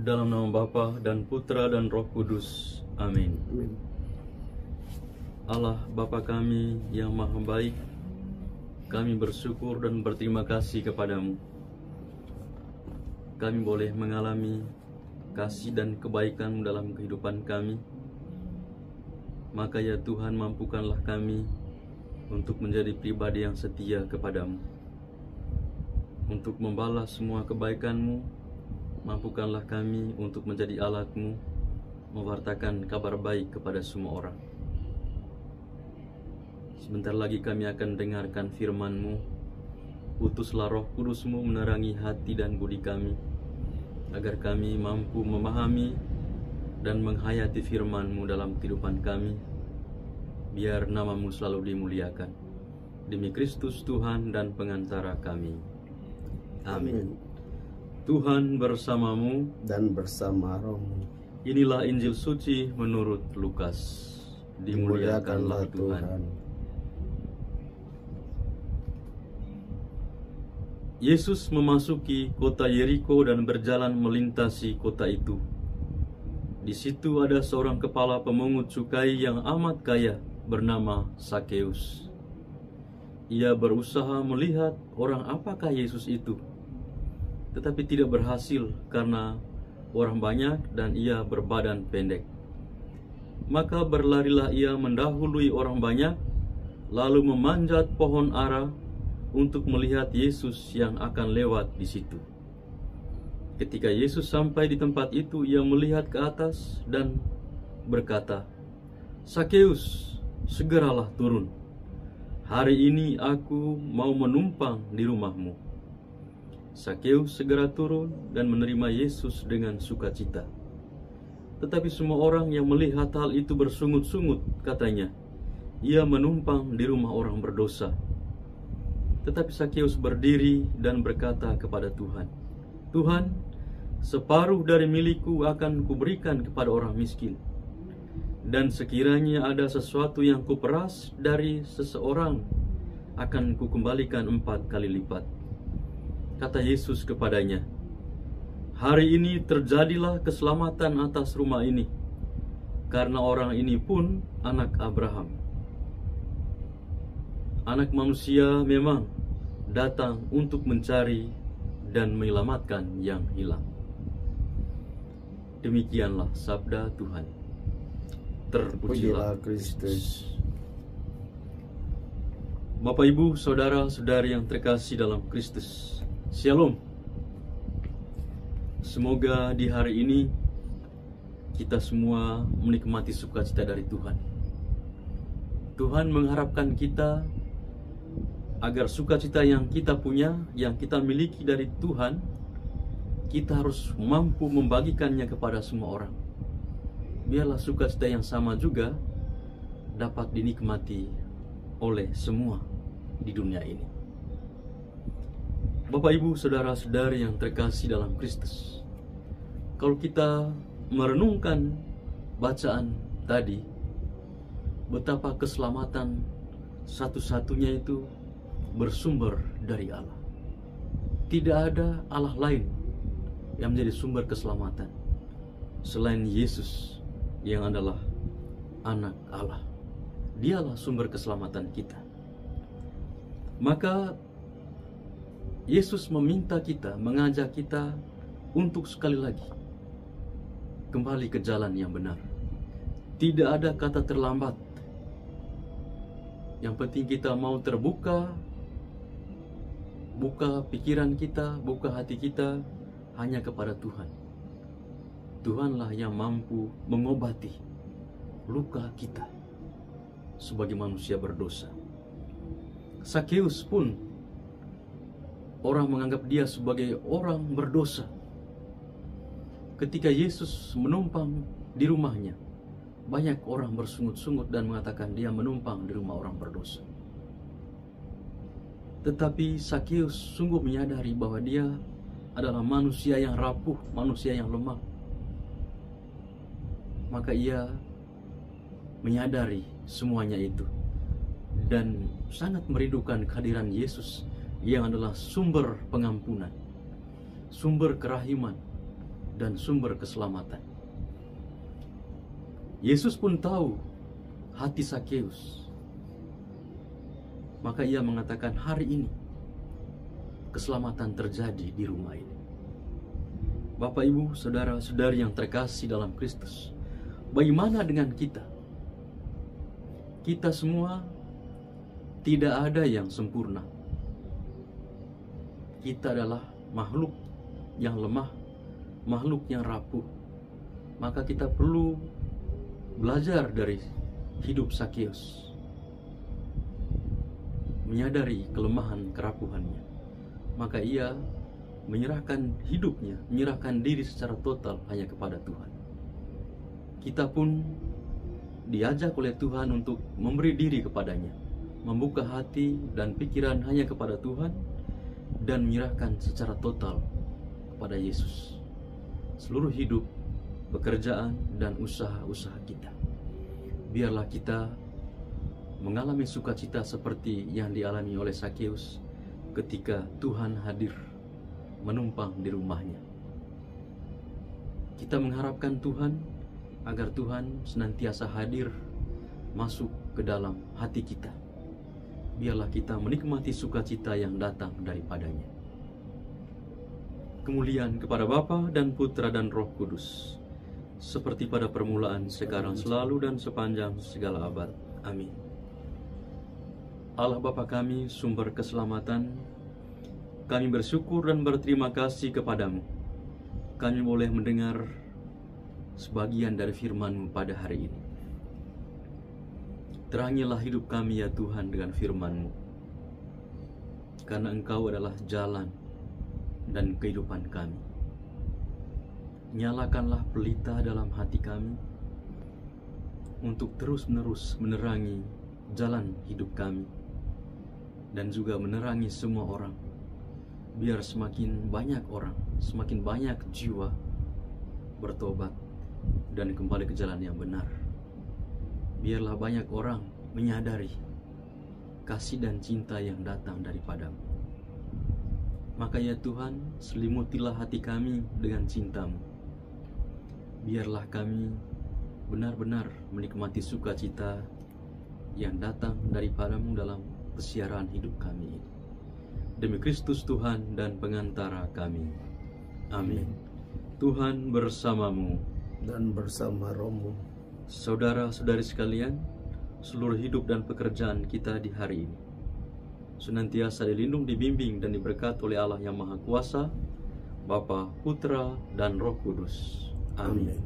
Dalam nama Bapa dan Putra dan Roh Kudus. Amin. Amin. Allah Bapa kami yang maha baik, kami bersyukur dan berterima kasih kepadamu. Kami boleh mengalami kasih dan kebaikan dalam kehidupan kami. Maka ya Tuhan, mampukanlah kami untuk menjadi pribadi yang setia kepadamu, untuk membalas semua kebaikan-Mu. Mampukanlah kami untuk menjadi alat-Mu, mewartakan kabar baik kepada semua orang. Sebentar lagi kami akan dengarkan firman-Mu. Utuslah Roh Kudus-Mu menerangi hati dan budi kami, agar kami mampu memahami dan menghayati firman-Mu dalam kehidupan kami. Biar nama-Mu selalu dimuliakan. Demi Kristus Tuhan dan pengantara kami. Amin. Tuhan bersamamu Dan bersama rohmu. Inilah Injil suci menurut Lukas. Dimuliakanlah Tuhan. Yesus memasuki kota Yeriko dan berjalan melintasi kota itu. Di situ ada seorang kepala pemungut cukai yang amat kaya bernama Sakeus. Ia berusaha melihat orang apakah Yesus itu, tetapi tidak berhasil karena orang banyak dan ia berbadan pendek. Maka berlarilah ia mendahului orang banyak, lalu memanjat pohon ara untuk melihat Yesus yang akan lewat di situ. Ketika Yesus sampai di tempat itu, ia melihat ke atas dan berkata, "Sakeus, segeralah turun. Hari ini aku mau menumpang di rumahmu." Sakeus segera turun dan menerima Yesus dengan sukacita. Tetapi semua orang yang melihat hal itu bersungut-sungut, katanya, "Ia menumpang di rumah orang berdosa." Tetapi Sakeus berdiri dan berkata kepada Tuhan, "Tuhan, separuh dari milikku akan kuberikan kepada orang miskin. Dan sekiranya ada sesuatu yang kuperas dari seseorang, akan kukembalikan 4 kali lipat." Kata Yesus kepadanya, "Hari ini terjadilah keselamatan atas rumah ini, karena orang ini pun anak Abraham. Anak manusia memang datang untuk mencari dan menyelamatkan yang hilang." Demikianlah sabda Tuhan. Terpujilah Kristus. Bapak, Ibu, saudara-saudari yang terkasih dalam Kristus, Shalom. Semoga di hari ini kita semua menikmati sukacita dari Tuhan. Tuhan mengharapkan kita agar sukacita yang kita punya, yang kita miliki dari Tuhan, kita harus mampu membagikannya kepada semua orang. Biarlah sukacita yang sama juga dapat dinikmati oleh semua di dunia ini. Bapak, Ibu, saudara-saudari yang terkasih dalam Kristus, kalau kita merenungkan bacaan tadi, betapa keselamatan satu-satunya itu bersumber dari Allah. Tidak ada Allah lain yang menjadi sumber keselamatan selain Yesus yang adalah anak Allah. Dialah sumber keselamatan kita. Maka Yesus meminta kita, mengajak kita untuk sekali lagi kembali ke jalan yang benar. Tidak ada kata terlambat. Yang penting kita mau terbuka, buka pikiran kita, buka hati kita hanya kepada Tuhan. Tuhanlah yang mampu mengobati luka kita sebagai manusia berdosa. Sakeus pun orang menganggap dia sebagai orang berdosa. Ketika Yesus menumpang di rumahnya, banyak orang bersungut-sungut dan mengatakan dia menumpang di rumah orang berdosa. Tetapi Sakeus sungguh menyadari bahwa dia adalah manusia yang rapuh, manusia yang lemah. Maka ia menyadari semuanya itu dan sangat merindukan kehadiran Yesus yang adalah sumber pengampunan, sumber kerahiman, dan sumber keselamatan. Yesus pun tahu hati Sakeus. Maka ia mengatakan, hari ini keselamatan terjadi di rumah ini. Bapak, Ibu, saudara-saudari yang terkasih dalam Kristus, bagaimana dengan kita? Kita semua tidak ada yang sempurna. Kita adalah makhluk yang lemah, makhluk yang rapuh. Maka kita perlu belajar dari hidup Sakeus, menyadari kelemahan kerapuhannya. Maka ia menyerahkan hidupnya, menyerahkan diri secara total hanya kepada Tuhan. Kita pun diajak oleh Tuhan untuk memberi diri kepadanya, membuka hati dan pikiran hanya kepada Tuhan, dan menyerahkan secara total kepada Yesus seluruh hidup, pekerjaan, dan usaha-usaha kita. Biarlah kita mengalami sukacita seperti yang dialami oleh Sakeus ketika Tuhan hadir menumpang di rumahnya. Kita mengharapkan Tuhan agar Tuhan senantiasa hadir masuk ke dalam hati kita. Biarlah kita menikmati sukacita yang datang daripadanya. Kemuliaan kepada Bapa dan Putra dan Roh Kudus, seperti pada permulaan, sekarang, selalu, dan sepanjang segala abad. Amin. Allah Bapa kami, sumber keselamatan, kami bersyukur dan berterima kasih kepadamu. Kami boleh mendengar sebagian dari firman-Mu pada hari ini. Terangilah hidup kami ya Tuhan dengan firman-Mu, karena Engkau adalah jalan dan kehidupan kami. Nyalakanlah pelita dalam hati kami untuk terus-menerus menerangi jalan hidup kami, dan juga menerangi semua orang, biar semakin banyak orang, semakin banyak jiwa bertobat dan kembali ke jalan yang benar. Biarlah banyak orang menyadari kasih dan cinta yang datang daripadamu. Maka ya Tuhan, selimutilah hati kami dengan cinta-Mu. Biarlah kami benar-benar menikmati sukacita yang datang daripadamu dalam kesiaran hidup kami ini. Demi Kristus Tuhan dan pengantara kami. Amin. Tuhan bersamamu dan bersama rohmu. Saudara-saudari sekalian, seluruh hidup dan pekerjaan kita di hari ini senantiasa dilindung, dibimbing, dan diberkati oleh Allah yang Maha Kuasa, Bapa, Putra, dan Roh Kudus. Amin.